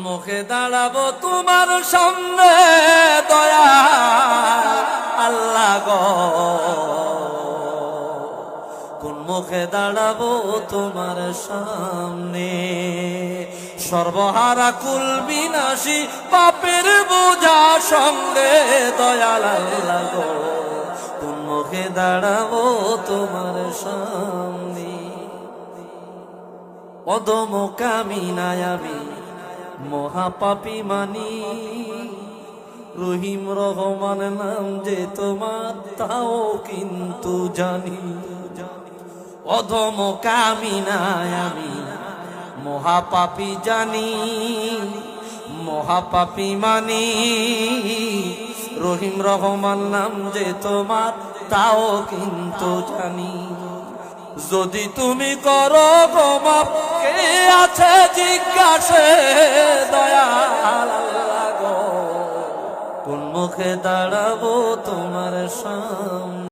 মুখে দাঁড়াবো তোমার সামনে দয়া আল্লাহ গো, কোন মুখে দাঁড়াবো তোমার সামনে। সর্বহারা কুল বিনাশী পাপের বোঝা সঙ্গে দয়াল আল্লাহ গো, কোন মুখে দাঁড়াবো তোমার সামনে। অদম কামিনায় আমি মহাপাপী মানি, রহিম রহমান নাম যে তোমার তাও কিন্তু জানি। অধম কামিনায় আমি মহাপাপী জানি, মহাপাপী মানি, রহিম রহমান নাম যে তোমার তাও কিন্তু জানি। যদি তুমি করো গো মাপ, কে আছে জিজ্ঞাসে দয়াল আল্লাহ গো, কোন মুখে দাঁড়াবো তোমার সামনে।